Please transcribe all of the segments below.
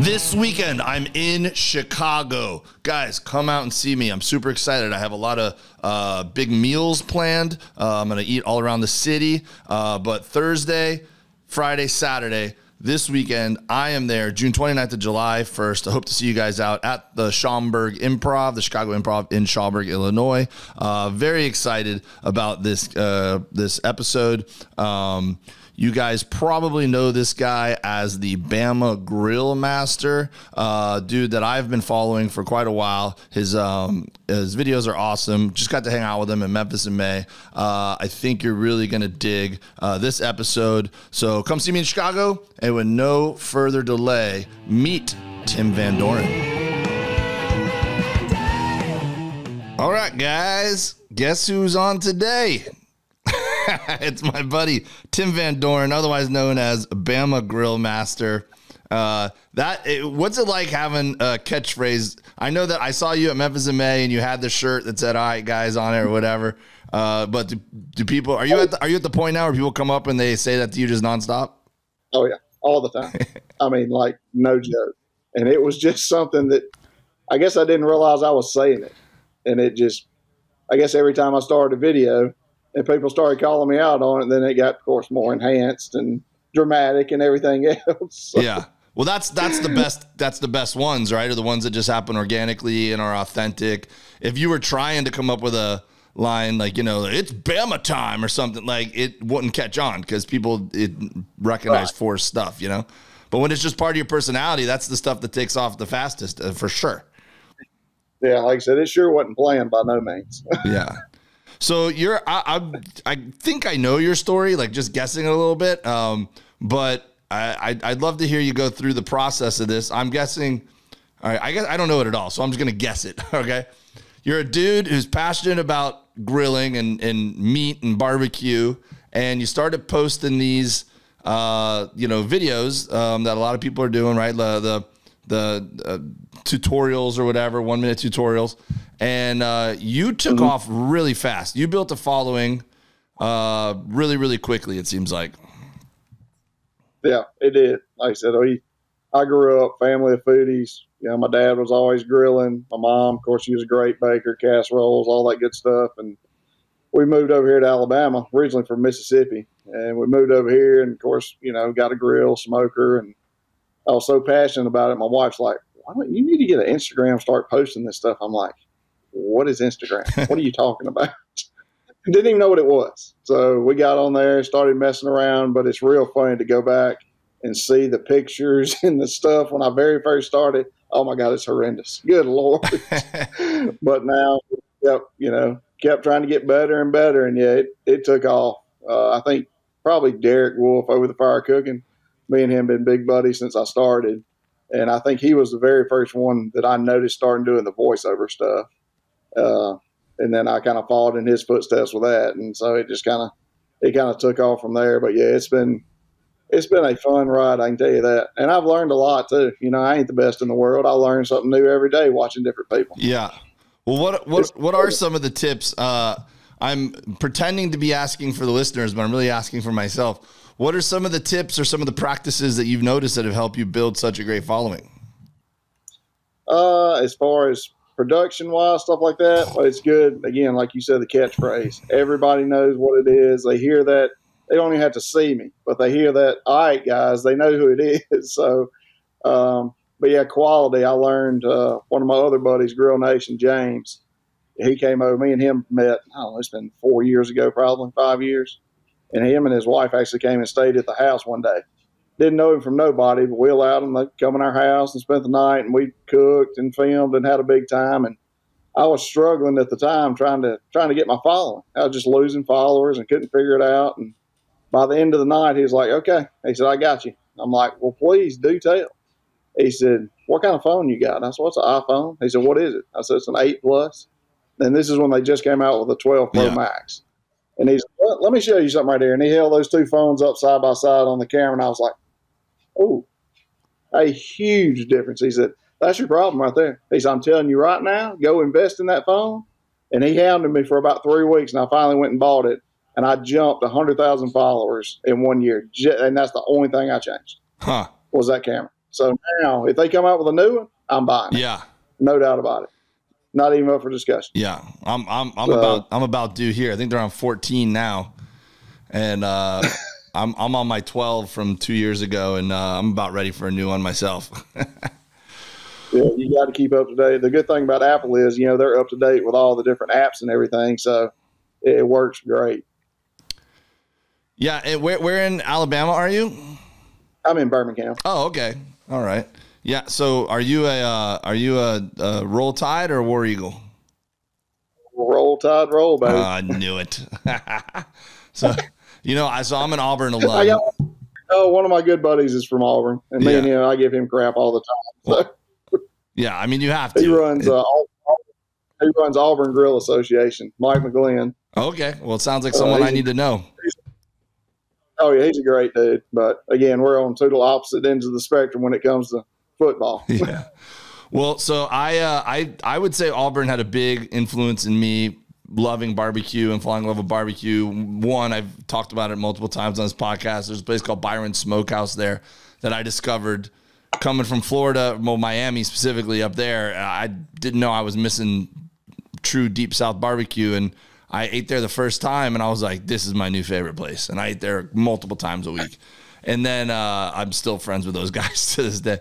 This weekend, I'm in Chicago. Guys, come out and see me. I'm super excited. I have a lot of big meals planned. I'm going to eat all around the city. But Thursday, Friday, Saturday, this weekend, I am there, June 29th to July 1st. I hope to see you guys out at the Schaumburg Improv, the Chicago Improv in Schaumburg, Illinois. Very excited about this episode. You guys probably know this guy as the Bama Grill Master, dude that I've been following for quite a while. His videos are awesome. Just got to hang out with him in Memphis in May. I think you're really going to dig this episode. So come see me in Chicago. And with no further delay, meet Tim Van Doren. All right, guys, guess who's on today? It's my buddy, Tim Van Doren, otherwise known as Bama Grill Master. What's it like having a catchphrase? I know that I saw you at Memphis in May and you had the shirt that said, "All right, guys," on it or whatever. But do people, are you at the point now where people come up and they say that to you just nonstop? Oh yeah, all the time. I mean, like, no joke. And it was just something that I guess I didn't realize I was saying it. And it just, I guess every time I started a video, and people started calling me out on it, then it got, of course, more enhanced and dramatic and everything else. So. Yeah. Well, that's the best. That's the best ones, right? Are the ones that just happen organically and are authentic. If you were trying to come up with a line like, it's Bama time or something, like, it wouldn't catch on because people recognize forced stuff, But when it's just part of your personality, that's the stuff that takes off the fastest, for sure. Yeah, like I said, it sure wasn't planned by no means. Yeah. So I think I know your story, like just guessing a little bit. But I'd love to hear you go through the process of this. I'm guessing, all right, I guess I don't know it at all, so I'm just going to guess it. Okay. You're a dude who's passionate about grilling and meat and barbecue. And you started posting these, videos, that a lot of people are doing, right? The tutorials or whatever, 1 minute tutorials. And you took off really fast. You built a following really, really quickly, it seems like. Yeah, it did. Like I said, I grew up family of foodies. My dad was always grilling. My mom, of course, she was a great baker, casseroles, all that good stuff. And we moved over here to Alabama, originally from Mississippi. And we moved over here and, of course, got a grill, smoker. And I was so passionate about it. My wife's like, "Why don't you need to get an Instagram, start posting this stuff?" I'm like, "What is Instagram? What are you talking about?" Didn't even know what it was. So we got on there, started messing around, but it's real funny to go back and see the pictures and the stuff when I very first started. Oh my God, it's horrendous. Good Lord. But now, kept trying to get better and better. And yeah, it took off. I think probably Derek Wolf over the Fire Cooking. Me and him been big buddies since I started. And I think he was the very first one that I noticed starting doing the voiceover stuff. And then I kind of followed in his footsteps with that. And so it just kind of took off from there. But yeah, it's been a fun ride, I can tell you that. And I've learned a lot too. I ain't the best in the world. I learn something new every day watching different people. Yeah. Well, what are some of the tips? I'm pretending to be asking for the listeners, but I'm really asking for myself. What are some of the tips or some of the practices that you've noticed that have helped you build such a great following? As far as production-wise, stuff like that, well, it's good. Again, like you said, the catchphrase. Everybody knows what it is. They hear that. They don't even have to see me, but they hear that, "All right, guys," they know who it is. So, but yeah, quality. I learned one of my other buddies, Grill Nation, James. He came over. Me and him met, I don't know, it's been 4 years ago, probably 5 years. And him and his wife actually came and stayed at the house one day. Didn't know him from nobody, but we allowed them to come in our house and spent the night, and we cooked and filmed and had a big time. And I was struggling at the time trying to get my following. I was just losing followers and couldn't figure it out. And by the end of the night, he was like, "Okay." He said, "I got you." I'm like, "Well, please do tell." He said, "What kind of phone you got?" I said, "What's an iPhone?" He said, "What is it?" I said, "It's an 8 Plus. And this is when they just came out with a 12 Pro Max. And he's, "Let me show you something right here." And he held those two phones up side by side on the camera. And I was like, "Oh, a huge difference." He said, "That's your problem right there." He said, "I'm telling you right now, go invest in that phone." And he hounded me for about 3 weeks. And I finally went and bought it. And I jumped 100,000 followers in 1 year. And that's the only thing I changed was that camera. So now, if they come out with a new one, I'm buying it. Yeah. No doubt about it. Not even up for discussion. Yeah. I'm about due here. I think they're on 14 now. And I'm on my 12 from 2 years ago, and I'm about ready for a new one myself. Yeah, you got to keep up to date. The good thing about Apple is, they're up to date with all the different apps and everything, so it works great. Yeah, and where in Alabama are you? I'm in Birmingham. Oh, okay, all right. Yeah, so are you a Roll Tide or War Eagle? Roll Tide, roll, baby. I knew it. So I'm an Auburn alum. One of my good buddies is from Auburn, and me and him, I give him crap all the time. So. Well, yeah, I mean, you have to. He runs Auburn Grill Association, Mike McGlynn. Okay, well, it sounds like someone I need to know. Oh yeah, he's a great dude. But again, we're on total opposite ends of the spectrum when it comes to football. Yeah. Well, so I would say Auburn had a big influence in me loving barbecue and falling in love with barbecue. One, I've talked about it multiple times on this podcast. There's a place called Byron Smokehouse there that I discovered coming from Florida, well, Miami specifically up there. I didn't know I was missing true deep South barbecue, and I ate there the first time, and I was like, this is my new favorite place. And I ate there multiple times a week. And then I'm still friends with those guys to this day.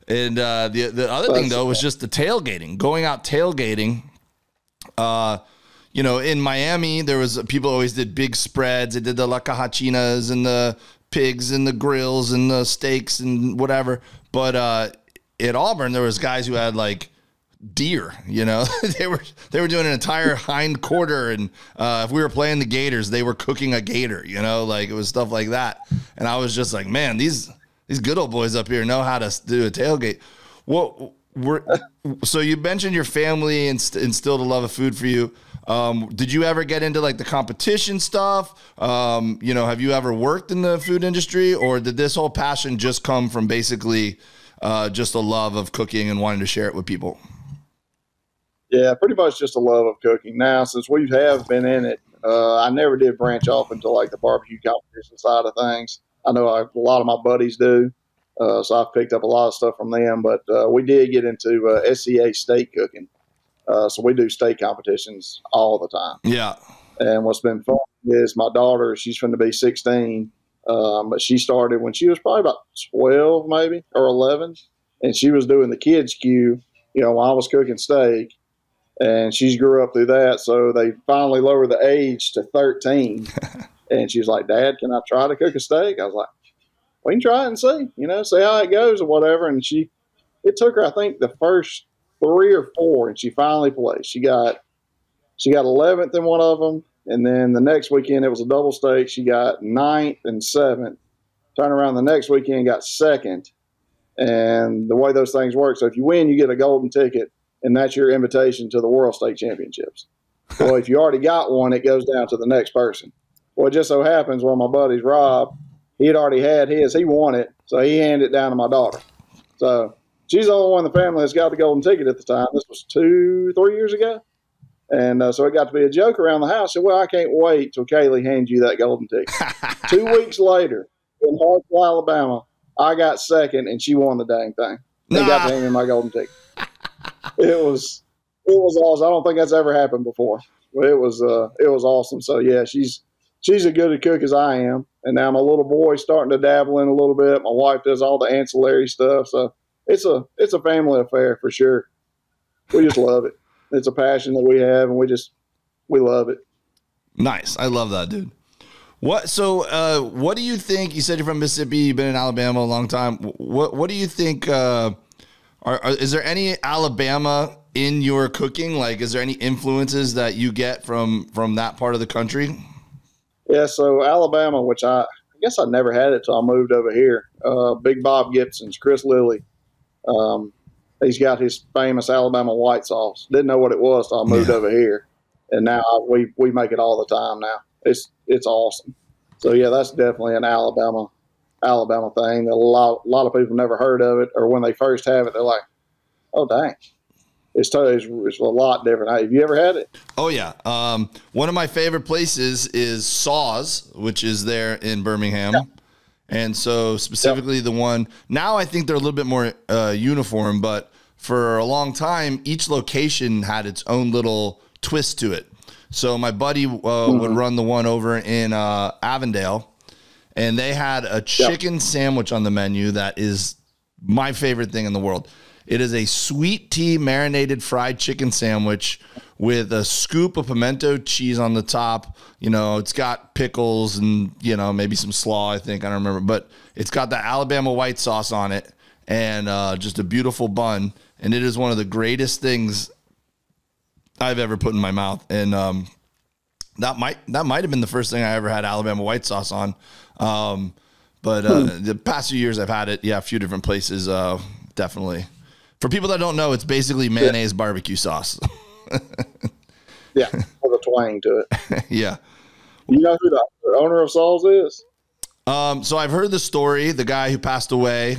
And the other thing, though, was just the tailgating, going out tailgating. In Miami, there was people always did big spreads. They did the La Cajachinas and the pigs and the grills and the steaks and whatever. But at Auburn, there was guys who had like deer, they were doing an entire hind quarter. And if we were playing the Gators, they were cooking a gator, like it was stuff like that. And I was just like, man, these good old boys up here know how to do a tailgate. So you mentioned your family instilled a love of food for you. Did you ever get into like the competition stuff? Have you ever worked in the food industry, or did this whole passion just come from basically just a love of cooking and wanting to share it with people? Yeah, pretty much just a love of cooking. Now, since we have been in it, I never did branch off into like the barbecue competition side of things. I know a lot of my buddies do. So I've picked up a lot of stuff from them, but we did get into SCA steak cooking. So we do steak competitions all the time. Yeah. And what's been fun is my daughter, she's going to be 16, but she started when she was probably about 12 maybe, or 11, and she was doing the kids queue, while I was cooking steak, and she's grew up through that. So they finally lowered the age to 13, and she was like, Dad, can I try to cook a steak? I was like, we can try it and see, see how it goes or whatever. And it took her, I think, the first 3 or 4, and she finally placed. She got 11th in one of them, and then the next weekend it was a double steak. She got 9th and 7th. Turned around the next weekend, got 2nd. And the way those things work, so if you win, you get a golden ticket, and that's your invitation to the World Steak Championships. Well, if you already got one, it goes down to the next person. Well, it just so happens one of my buddies, Rob, he had already had his. He won it, so he handed it down to my daughter. So she's the only one in the family that's got the golden ticket at the time. This was 2-3 years ago. And so it got to be a joke around the house. I said, well, I can't wait till Kaylee hands you that golden ticket. 2 weeks later, in Hartsville, Alabama, I got 2nd, and she won the dang thing. They got to hand me my golden ticket. It was awesome. I don't think that's ever happened before. But it was awesome. So, yeah, she's as good a cook as I am. And now my little boy's starting to dabble in a little bit. My wife does all the ancillary stuff. So it's a family affair for sure. We just love it. It's a passion that we have, and we love it. Nice. I love that, dude. What do you think? You said you're from Mississippi. You've been in Alabama a long time. What do you think? Is there any Alabama in your cooking? Like, is there any influences that you get from that part of the country? Yeah, so Alabama, which I guess I never had it till I moved over here. Big Bob Gibson's, Chris Lilly. He's got his famous Alabama white sauce. Didn't know what it was till I moved over here, and now we make it all the time. Now it's awesome. So yeah, that's definitely an Alabama thing. A lot of people never heard of it, or when they first have it, they're like, "Oh dang." It's a lot different. Have you ever had it? Oh, yeah. One of my favorite places is Saw's, which is there in Birmingham. Yeah. And so specifically the one now, I think they're a little bit more uniform, but for a long time, each location had its own little twist to it. So my buddy would run the one over in Avondale, and they had a chicken sandwich on the menu that is my favorite thing in the world. It is a sweet tea marinated fried chicken sandwich with a scoop of pimento cheese on the top. You know, it's got pickles and, you know, maybe some slaw, I think. I don't remember. But it's got the Alabama white sauce on it and just a beautiful bun. And it is one of the greatest things I've ever put in my mouth. And that might have been the first thing I ever had Alabama white sauce on. But the past few years I've had it, a few different places, definitely. For people that don't know, it's basically mayonnaise barbecue sauce. Yeah, with a twang to it. Yeah. You know who the owner of Saul's is? So I've heard the story. The guy who passed away,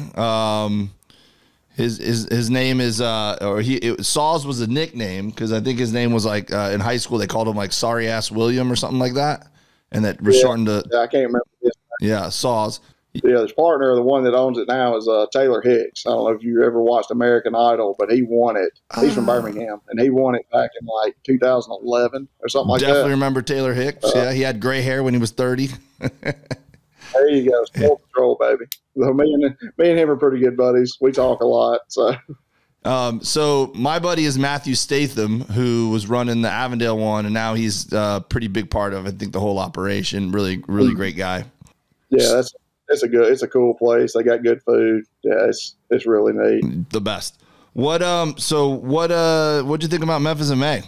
his name is Saul's was a nickname because I think his name was like in high school they called him like Sorry Ass William or something like that, and that was shortened to I can't remember this. Yeah, Saul's. Yeah, his partner, the one that owns it now, is Taylor Hicks. I don't know if you ever watched American Idol, but he won it. He's from Birmingham, and he won it back in like 2011 or something like that. Definitely remember Taylor Hicks. Yeah, he had gray hair when he was 30. There you go, Full Control, baby. So me and him are pretty good buddies. We talk a lot. So my buddy is Matthew Statham, who was running the Avondale one, and now he's a pretty big part of, I think, the whole operation. Really, really great guy. Yeah, it's a cool place. They got good food. Yeah, it's really neat. The best. What'd you think about Memphis in May?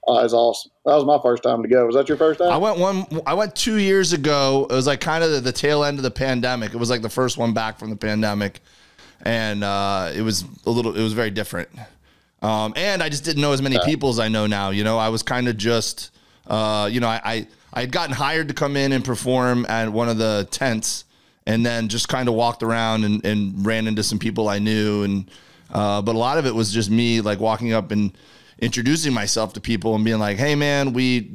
It's awesome. That was my first time to go. Was that your first time? I went 2 years ago. It was like kind of the tail end of the pandemic. It was like the first one back from the pandemic, and it was very different. And I just didn't know as many people as I know now. You know, I was kind of just, I had gotten hired to come in and perform at one of the tents, and then just kind of walked around and ran into some people I knew. And but a lot of it was just me like walking up and introducing myself to people and being like, hey man, we,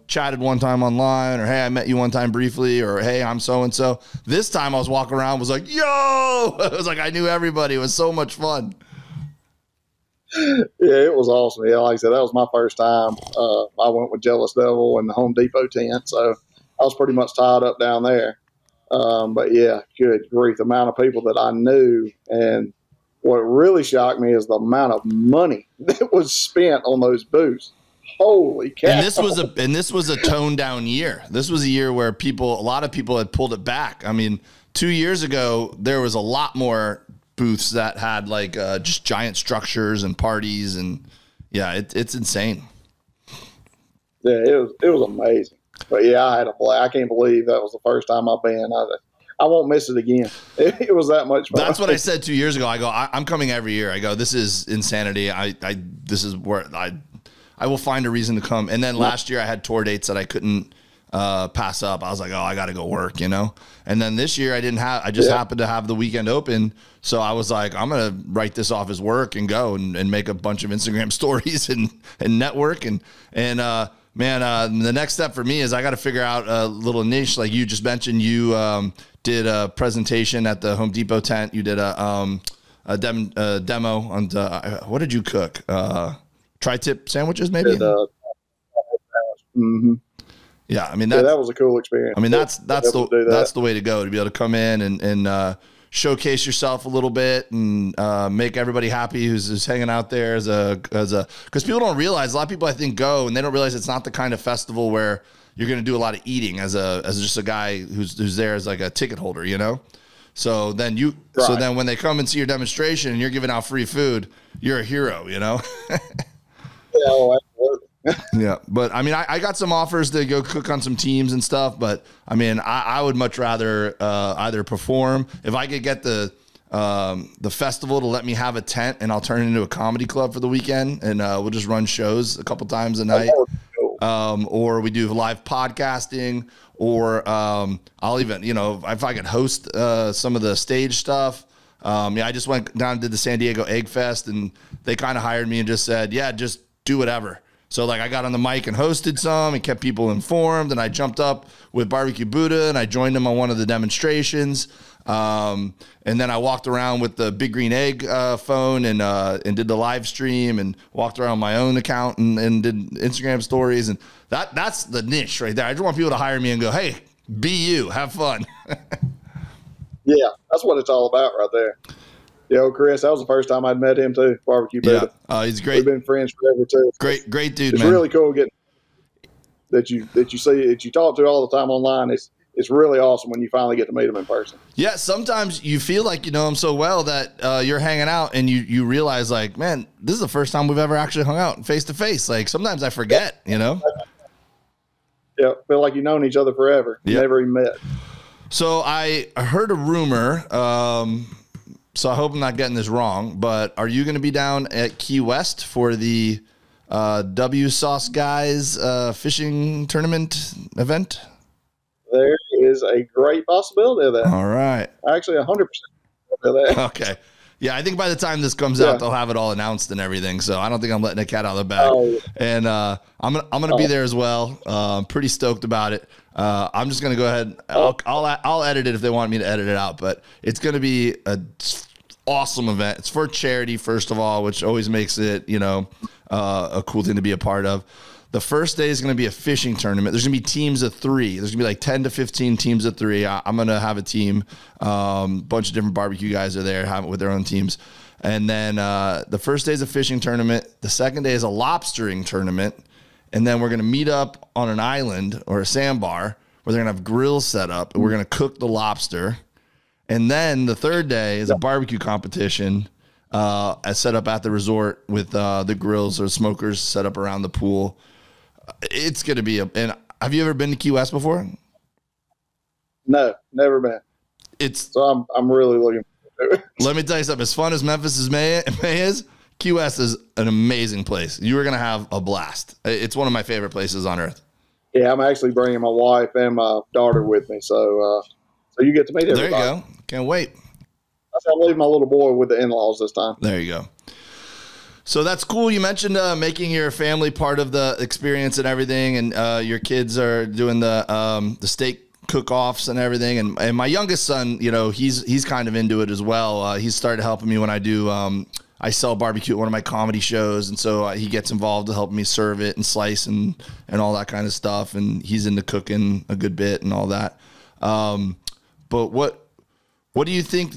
chatted one time online, or hey, I met you one time briefly, or hey, I'm so-and-so. This time I was walking around, was like, yo, it was like, I knew everybody. It was so much fun. Yeah, it was awesome. Yeah, like I said, that was my first time. I went with Jealous Devil and the Home Depot tent, so I was pretty much tied up down there. But yeah, good grief, the amount of people that I knew, and what really shocked me is the amount of money that was spent on those booths. Holy cow! And this was a toned down year. This was a year where a lot of people had pulled it back. I mean, 2 years ago there was a lot more booths that had like just giant structures and parties, and yeah, it's insane. Yeah, it was amazing. But yeah, I had a blast. I can't believe that was the first time I've been. I won't miss it again. It was that much fun. That's what I said 2 years ago. I go, I'm coming every year. I go, this is insanity. This is where I will find a reason to come. And then last year I had tour dates that I couldn't pass up. I was like, oh, I got to go work, And then this year I just happened to have the weekend open. So I was like, I'm going to write this off as work and go and make a bunch of Instagram stories and network. Man, the next step for me is I got to figure out a little niche. Like you just mentioned, you did a presentation at the Home Depot tent. You did a demo on what did you cook? Tri-tip sandwiches, maybe? Yeah, I mean that was a cool experience. I mean that's the way to go, to be able to come in and showcase yourself a little bit and make everybody happy who's hanging out there because people don't realize, a lot of people I think go and they don't realize it's not the kind of festival where you're going to do a lot of eating as just a guy who's there as like a ticket holder, So then so then when they come and see your demonstration and you're giving out free food, you're a hero, Yeah, well, absolutely. Yeah, but I mean, I got some offers to go cook on some teams and stuff, but I mean, I would much rather either perform. If I could get the festival to let me have a tent and I'll turn it into a comedy club for the weekend, and we'll just run shows a couple times a night, or we do live podcasting, or I'll even, if I could host some of the stage stuff. I just went down and did the San Diego Egg Fest, and they kind of hired me and just said, yeah, just do whatever. So like I got on the mic and hosted some and kept people informed. And I jumped up with Barbecue Buddha and I joined him on one of the demonstrations. And then I walked around with the Big Green Egg phone and did the live stream and walked around my own account and did Instagram stories. And that's the niche right there. I just want people to hire me and go, hey, be you, have fun. Yeah, that's what it's all about right there. Chris, that was the first time I'd met him too, Barbecue Buddha. Yeah, he's great. We've been friends forever too. Great dude, it's man. It's really cool getting that you see, that you talk to all the time online. It's really awesome when you finally get to meet him in person. Yeah, sometimes you feel like you know him so well that you're hanging out and you realize like, man, this is the first time we've ever actually hung out face to face. Like sometimes I forget, you know? Yeah, feel like you've known each other forever. Never even met. So I heard a rumor, so I hope I'm not getting this wrong, but are you going to be down at Key West for the W Sauce Guys fishing tournament event? There is a great possibility of that. All right. Actually, 100% of that. Okay. Yeah, I think by the time this comes out, they'll have it all announced and everything. So I don't think I'm letting a cat out of the bag. Oh, yeah. And I'm gonna be there as well. Pretty stoked about it. I'm just gonna go ahead. I'll edit it if they want me to edit it out. But it's gonna be an awesome event. It's for charity, first of all, which always makes it a cool thing to be a part of. The first day is going to be a fishing tournament. There's going to be teams of 3. There's going to be like 10 to 15 teams of 3. I'm going to have a team. Bunch of different barbecue guys are there, have it with their own teams. And then the first day is a fishing tournament. The second day is a lobstering tournament. And then we're going to meet up on an island or a sandbar where they're going to have grills set up. And we're going to cook the lobster. And then the third day is a barbecue competition set up at the resort with the grills or smokers set up around the pool. It's going to be and have you ever been to Key West before? No, never been. So I'm really looking forward to it. Let me tell you something. As fun as Memphis May is, Key West is an amazing place. You are going to have a blast. It's one of my favorite places on earth. Yeah, I'm actually bringing my wife and my daughter with me. So you get to meet everybody. There you go. Can't wait. I'm leaving my little boy with the in-laws this time. There you go. So that's cool. You mentioned making your family part of the experience and everything, and your kids are doing the steak cook-offs and everything. And my youngest son, he's kind of into it as well. He's started helping me when I do. I sell barbecue at one of my comedy shows, and so he gets involved to help me serve it and slice and all that kind of stuff. And he's into cooking a good bit and all that. But what do you think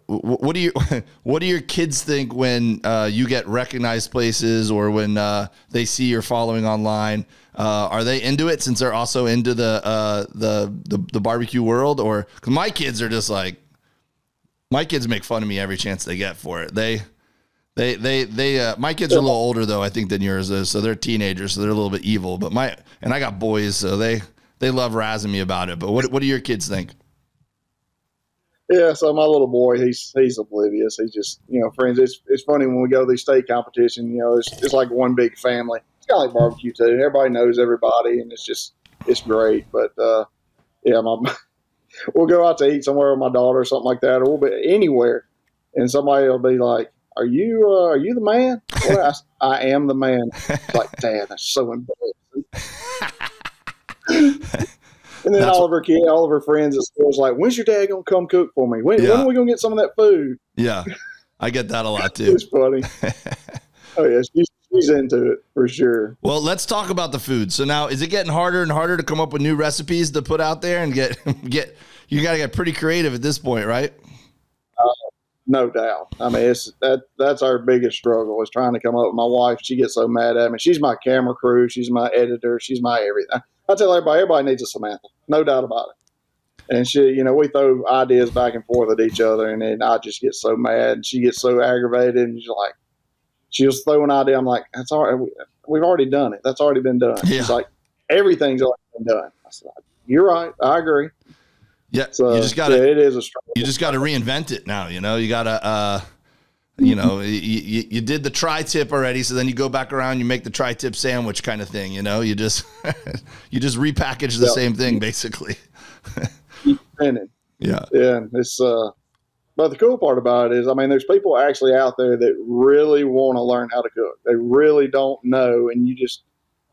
what do your kids think when you get recognized places or when they see you're following online? Are they into it since they're also into the barbecue world? Or 'cause my kids are just like, my kids make fun of me every chance they get for it. My kids are a little older though, I think, than yours is. So they're teenagers, so they're a little bit evil. But I got boys, so they love razzing me about it. But what do your kids think? Yeah, so my little boy, he's oblivious. He just, friends. It's funny when we go to these steak competition. It's like one big family. It's kind of like barbecue too. Everybody knows everybody, and it's great. But we'll go out to eat somewhere with my daughter or something like that, or we'll be anywhere, and somebody will be like, "Are you the man?" Well, I am the man. It's like, damn, that's so embarrassing. And then all of her friends at school was like, "When's your dad gonna come cook for me? When are we gonna get some of that food?" Yeah, I get that a lot too. It's funny. Oh yeah, she's into it for sure. Well, let's talk about the food. So now, is it getting harder and harder to come up with new recipes to put out there and get? You got to get pretty creative at this point, right? No doubt. I mean, that's our biggest struggle is trying to come up with my wife. She gets so mad at me. She's my camera crew. She's my editor. She's my everything. I tell everybody needs a Samantha. No doubt about it. And she, we throw ideas back and forth at each other, and then I just get so mad, and she gets so aggravated, and she'll throw an idea. I'm like, that's all right. We've already done it. That's already been done. Yeah. She's like, everything's already been done. I said, you're right. I agree. Yeah. So you just got to. It is a struggle. You just got to reinvent it now. You got to. You did the tri-tip already, so then you go back around, you make the tri-tip sandwich kind of thing. You just repackage the same thing basically. Keep spinning. Yeah. Yeah. It's But the cool part about it is, I mean, there's people actually out there that really want to learn how to cook. They really don't know. And you just,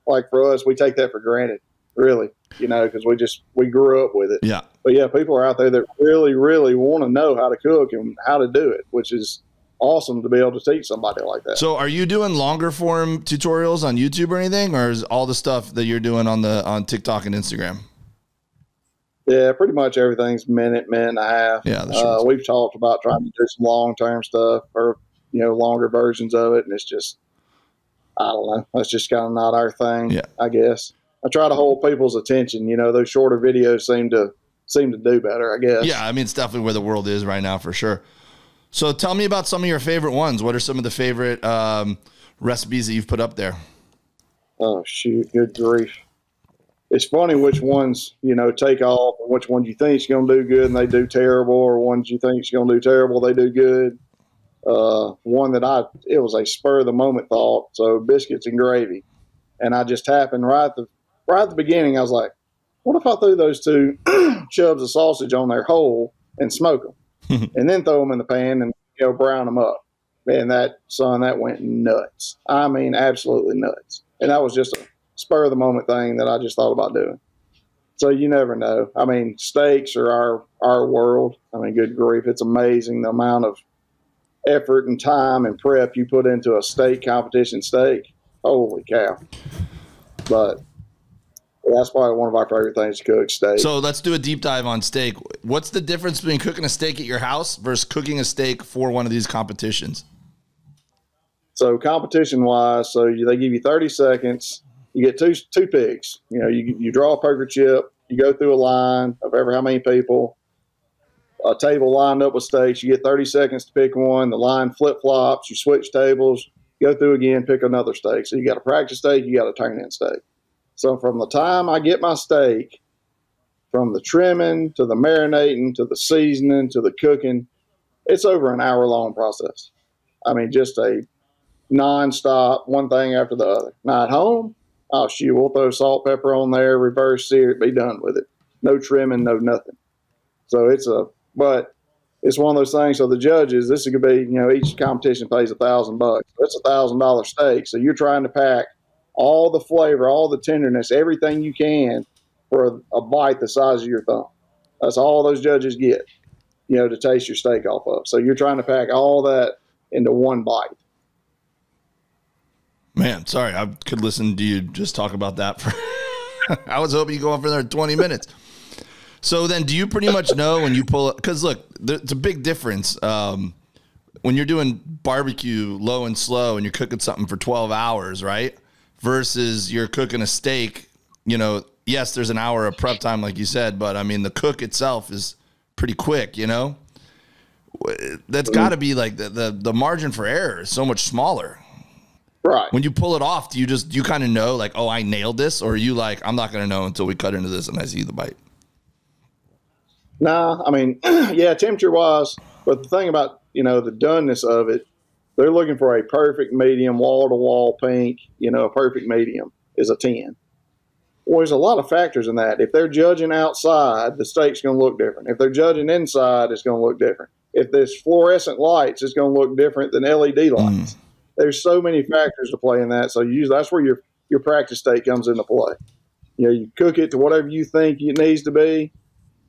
like for us, we take that for granted, really, you know, because we grew up with it. Yeah. But yeah, people are out there that really, really want to know how to cook and how to do it, which is awesome to be able to teach somebody like that. So are you doing longer form tutorials on YouTube or anything, or is all the stuff that you're doing on TikTok and Instagram? Yeah, pretty much everything's minute and a half. Yeah, we've talked about trying to do some long-term stuff or, you know, longer versions of it. And it's just, I don't know. That's just kind of not our thing, I guess. I try to hold people's attention. You know, those shorter videos seem to do better, I guess. Yeah, I mean, it's definitely where the world is right now for sure. So tell me about some of your favorite ones. What are some of the favorite recipes that you've put up there? Oh, shoot. Good grief. It's funny which ones, you know, take off and which ones you think is going to do good and they do terrible, or ones you think is going to do terrible, they do good. One that it was a spur of the moment thought. So biscuits and gravy. And I just happened right at the beginning. I was like, what if I threw those two chubs of sausage on there whole and smoke them and then throw them in the pan and, you know, brown them up? Man, that went nuts. I mean, absolutely nuts. And that was just a spur of the moment thing that I just thought about doing. So you never know. I mean, steaks are our world. I mean, good grief. It's amazing the amount of effort and time and prep you put into a steak competition steak. Holy cow. But that's probably one of our favorite things to cook, steak. So let's do a deep dive on steak. What's the difference between cooking a steak at your house versus cooking a steak for one of these competitions? So competition-wise, they give you 30 seconds. You get two picks. You know, you draw a poker chip. You go through a line of ever how many people. A table lined up with steaks. You get 30 seconds to pick one. The line flip-flops. You switch tables. Go through again, pick another steak. So you got a practice steak. You got a turn-in steak. So from the time I get my steak, from the trimming to the marinating to the seasoning to the cooking, it's over an hour-long process. I mean, just a nonstop, one thing after the other. Now at home, oh, shoot, we'll throw salt, pepper on there, reverse sear it, be done with it. No trimming, no nothing. So but it's one of those things. So the judges, this could be, you know, each competition pays $1,000. That's $1,000 steak. So you're trying to pack all the flavor, all the tenderness, everything you can for a bite the size of your thumb. That's all those judges get, you know, to taste your steak off of. So you're trying to pack all that into one bite. Man, sorry, I could listen to you just talk about that for I was hoping you go on for another 20 minutes. So then do you pretty much know when you pull it? Because look, it's a big difference when you're doing barbecue low and slow and you're cooking something for 12 hours, right? Versus you're cooking a steak, you know, yes, there's an hour of prep time, like you said, but I mean, the cook itself is pretty quick, you know? That's got to be like the margin for error is so much smaller. Right. When you pull it off, do you kind of know like, oh, I nailed this? Or are you like, I'm not going to know until we cut into this and I see the bite? Nah, I mean, yeah, temperature wise, but the thing about, you know, the doneness of it, they're looking for a perfect medium, wall to wall pink, you know, a perfect medium is a 10. Well, there's a lot of factors in that. If they're judging outside, the steak's going to look different. If they're judging inside, it's going to look different. If there's fluorescent lights, it's going to look different than LED lights. There's so many factors to play in that. So that's where your practice steak comes into play. You know, you cook it to whatever you think it needs to be,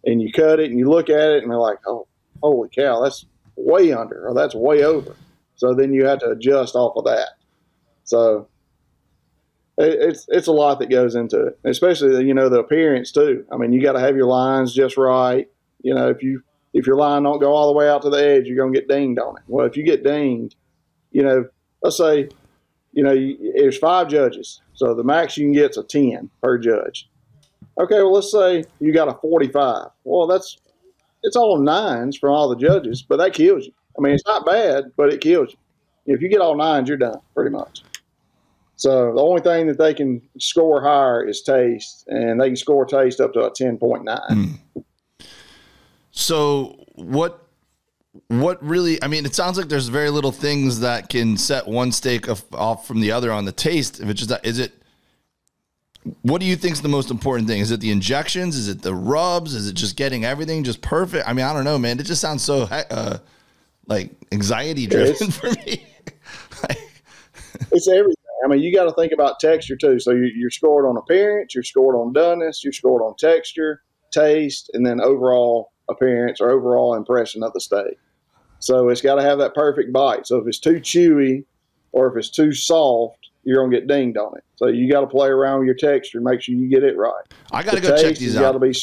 and you cut it and you look at it and they're like, oh, holy cow, that's way under or that's way over. So then you have to adjust off of that. So it's a lot that goes into it, especially, you know, the appearance too. I mean, you got to have your lines just right. You know, if your line don't go all the way out to the edge, you're going to get dinged on it. Well, if you get dinged, you know, let's say, you know, there's 5 judges. So the max you can get is a 10 per judge. Okay, well, let's say you got a 45. Well, it's all 9s from all the judges, but that kills you. I mean, it's not bad, but it kills you. If you get all 9s, you're done, pretty much. So the only thing that they can score higher is taste, and they can score taste up to a 10.9. So what really, I mean, it sounds like there's very little things that can set one steak off from the other on the taste. If it's just, What do you think is the most important thing? Is it the injections? Is it the rubs? Is it just getting everything just perfect? I mean, I don't know, man. It just sounds so like anxiety driven for me. It's everything. I mean, you got to think about texture too. So you're scored on appearance, you're scored on doneness, you're scored on texture, taste, and then overall appearance or overall impression of the steak. So it's got to have that perfect bite. So if it's too chewy or if it's too soft, you're going to get dinged on it. So you got to play around with your texture and make sure you get it right. I got to go check these out. Be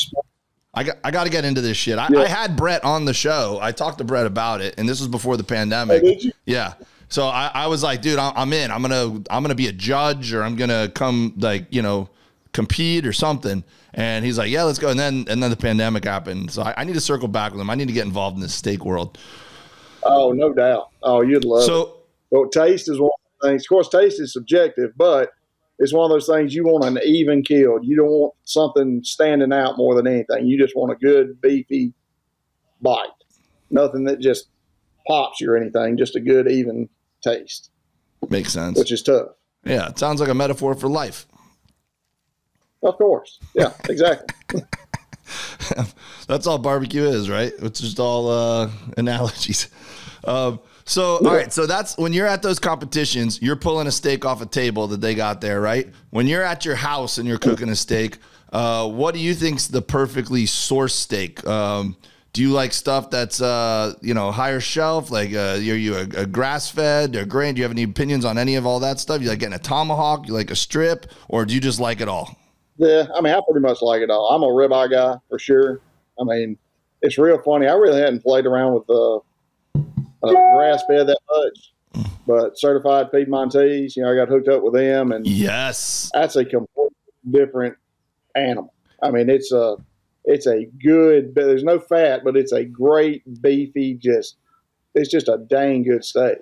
I got to get into this shit. I had Brett on the show. I talked to Brett about it, and this was before the pandemic. Oh, did you? Yeah. So I was like, dude, I'm in. I'm gonna be a judge, or I'm gonna come compete or something. And he's like, yeah, let's go. And then the pandemic happened. So I need to circle back with him. I need to get involved in this steak world. Oh, no doubt. Oh, you'd love it. Well, taste is one of the things. Of course, taste is subjective, but it's one of those things you want an even kill. You don't want something standing out more than anything. You just want a good beefy bite. Nothing that just pops you or anything. Just a good even taste. Makes sense. Which is tough. Yeah, it sounds like a metaphor for life. Of course. Yeah, exactly. That's all barbecue is, right? It's just all analogies. All right. So that's when you're at those competitions, you're pulling a steak off a table that they got there, right? When you're at your house and you're cooking a steak, what do you think's the perfectly sourced steak? Do you like stuff that's higher shelf? Like you a grass fed or grain? Do you have any opinions on any of all that stuff? You like getting a tomahawk? You like a strip, or do you just like it all? Yeah, I mean, I pretty much like it all. I'm a ribeye guy for sure. I mean, it's real funny. I really hadn't played around with grass fed that much, but certified Piedmontese, I got hooked up with them, and yes, that's a completely different animal. I mean, it's a good, there's no fat, but it's a great beefy, it's just a dang good steak.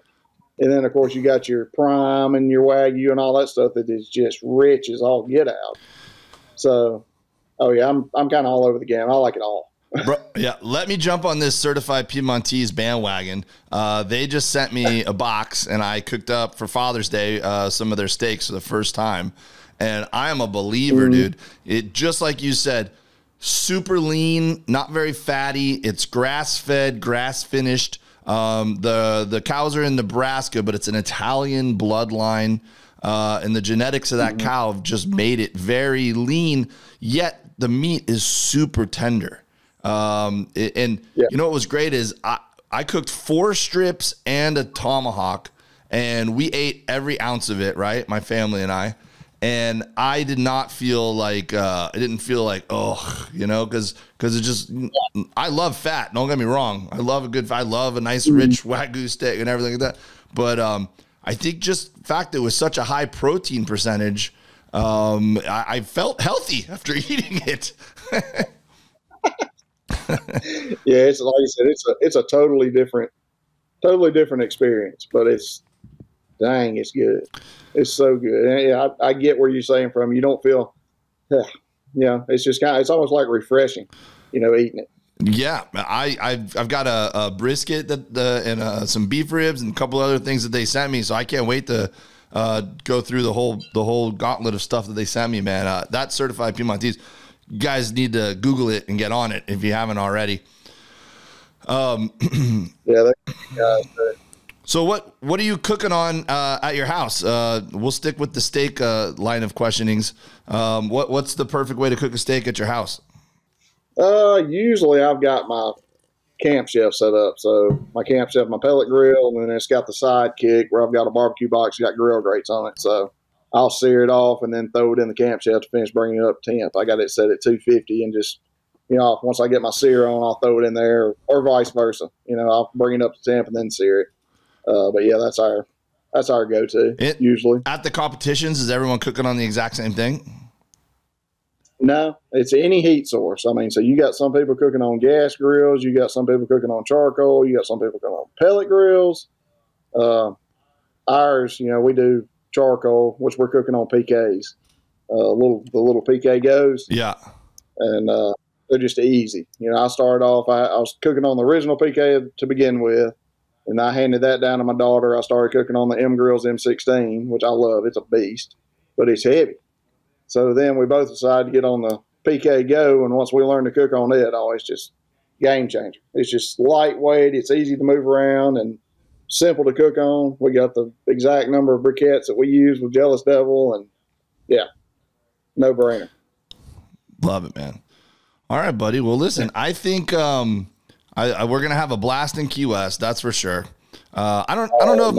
And then of course you got your prime and your Wagyu and all that stuff that is just rich as all get out. So, oh yeah, I'm kind of all over the game. I like it all. Bro, yeah, let me jump on this certified Piedmontese bandwagon. They just sent me a box, and I cooked up for Father's Day some of their steaks for the first time. And I am a believer, dude. It just like you said, super lean, not very fatty. It's grass-fed, grass-finished. The cows are in Nebraska, but it's an Italian bloodline. And the genetics of that cow have just made it very lean, yet the meat is super tender. You know what was great is I cooked 4 strips and a tomahawk, and we ate every ounce of it, right? My family and I. And I did not feel like, I didn't feel like, because it just, I love fat. Don't get me wrong. I love I love a nice rich Wagyu steak and everything like that. But I think just the fact that it was such a high protein percentage, I felt healthy after eating it. Yeah, it's like you said, it's a totally different experience, but it's good. It's so good. And yeah, I get where you're saying from. You don't feel, it's just it's almost like refreshing, eating it. Yeah, I've got a brisket and some beef ribs and a couple other things that they sent me, so I can't wait to go through the whole gauntlet of stuff that they sent me, man. That certified Piedmontese, you guys need to Google it and get on it if you haven't already. Yeah, So what are you cooking on at your house? We'll stick with the steak line of questionings. What's the perfect way to cook a steak at your house? Usually I've got my camp chef set up. So my camp chef, my pellet grill, and then it's got the sidekick where I've got a barbecue box, got grill grates on it. So I'll sear it off and then throw it in the camp chef to finish bringing it up to temp. I got it set at 250 and just, once I get my sear on, I'll throw it in there or vice versa. I'll bring it up to temp and then sear it. But yeah, that's our go-to usually. At the competitions, is everyone cooking on the exact same thing? No, it's any heat source. I mean, so you got some people cooking on gas grills, you got some people cooking on charcoal, you got some people cooking on pellet grills. Ours, we do charcoal, which we're cooking on PKs. The little PK goes. Yeah. And they're just easy. I started off, I was cooking on the original PK to begin with. And I handed that down to my daughter. I started cooking on the M Grills M16, which I love. It's a beast, but it's heavy. So then we both decided to get on the PK Go, and once we learned to cook on it, always just game changer. It's just lightweight, it's easy to move around, and simple to cook on. We got the exact number of briquettes that we use with Jealous Devil, and yeah, no brainer. Love it, man. All right, buddy. Well, listen, I think we're gonna have a blast in Key West. That's for sure. I don't know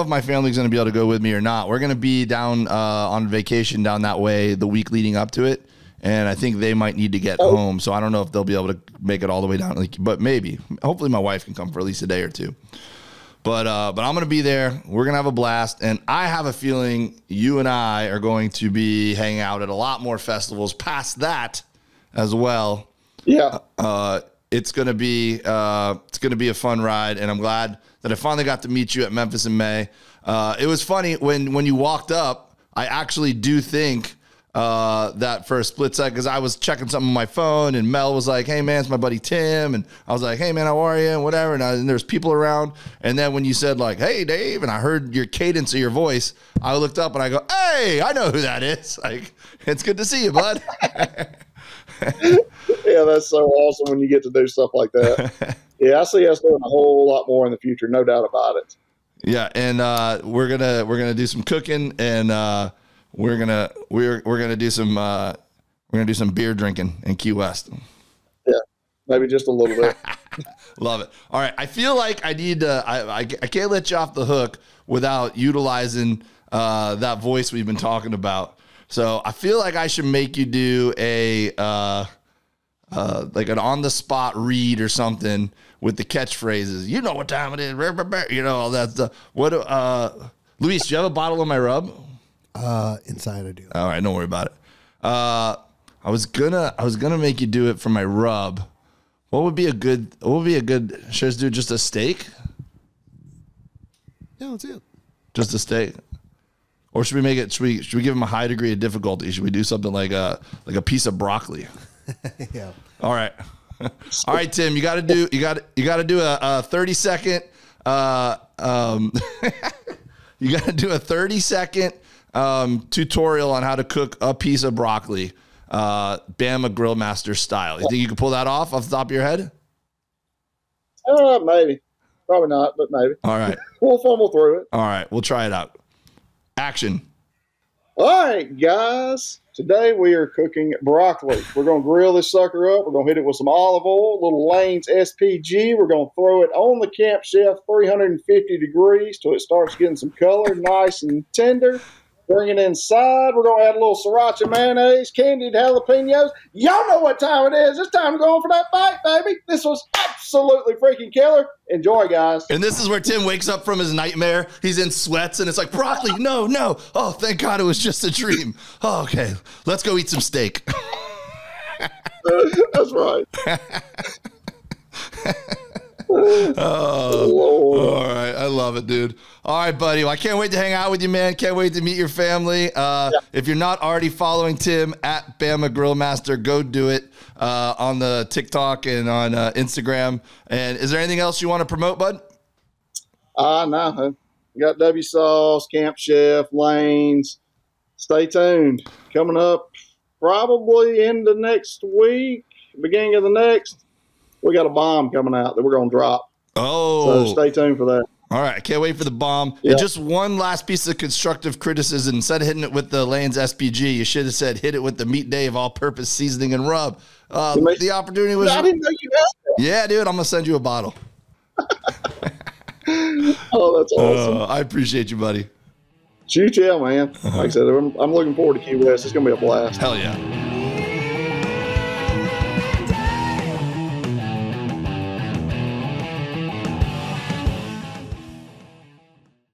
if my family's gonna be able to go with me or not. We're gonna be down on vacation down that way the week leading up to it, and I think they might need to get home. So I don't know if they'll be able to make it all the way down. But maybe. Hopefully, my wife can come for at least a day or two. But I'm gonna be there. We're gonna have a blast, and I have a feeling you and I are going to be hanging out at a lot more festivals past that as well. Yeah. It's gonna be a fun ride, and I'm glad that I finally got to meet you at Memphis in May. It was funny when you walked up. I actually do think that for a split second, because I was checking something on my phone, and Mel was like, "Hey man, it's my buddy Tim," and I was like, "Hey man, how are you?" and whatever. And there's people around, and then when you said like, "Hey Dave," and I heard your cadence of your voice, I looked up and I go, "Hey, I know who that is. Like, it's good to see you, bud." Yeah, that's so awesome when you get to do stuff like that. Yeah, I see us doing a whole lot more in the future, no doubt about it. Yeah, and we're gonna do some cooking, and we're gonna do some beer drinking in Key West. Yeah, maybe just a little bit. Love it. All right, I feel like I need to. I can't let you off the hook without utilizing that voice we've been talking about. So I feel like I should make you do a like an on the spot read or something with the catchphrases. You know what time it is. You know all that stuff. What? Luis, do you have a bottle of my rub? Inside I do. All right, don't worry about it. I was gonna make you do it for my rub. What would be a good? Should I do just a steak? Yeah, that's it. Just a steak. Or should we make it? Should we give him a high degree of difficulty? Should we do something like a piece of broccoli? Yeah. All right. All right, Tim. You got to do a 30-second. You got to do a 30-second tutorial on how to cook a piece of broccoli, Bama Grill Master style. You think you can pull that off the top of your head? Maybe. Probably not, but maybe. All right. We'll fumble through it. All right. We'll try it out. Action. All right, guys. Today we are cooking broccoli. We're going to grill this sucker up. We're going to hit it with some olive oil, little Lane's SPG. We're going to throw it on the Camp Chef 350 degrees till it starts getting some color, nice and tender. Bring it inside. We're going to add a little sriracha mayonnaise, candied jalapenos. Y'all know what time it is. It's time to go on for that bite, baby. This was absolutely freaking killer. Enjoy, guys. And this is where Tim wakes up from his nightmare. He's in sweats, and it's like, broccoli, no. Oh, thank God it was just a dream. Oh, okay, let's go eat some steak. That's right. Oh, all right. I love it, dude. All right, buddy. Well, I can't wait to hang out with you, man. Can't wait to meet your family. If you're not already following Tim at Bama Grill Master, go do it on the TikTok and on Instagram. And is there anything else you want to promote, bud? No. We got W Sauce, Camp Chef, Lanes. Stay tuned. Coming up probably in the next week, beginning of the next. We got a bomb coming out that we're going to drop. Oh. So stay tuned for that. All right. I can't wait for the bomb. Yep. And just one last piece of constructive criticism. Instead of hitting it with the Lane's SPG, you should have said hit it with the Meat Dave all-purpose seasoning and rub. The opportunity was... I didn't know you had that. Yeah, dude. I'm going to send you a bottle. Oh, that's awesome. I appreciate you, buddy. Shoot, yeah, man. Like I said, I'm looking forward to Key West. It's going to be a blast. Hell yeah.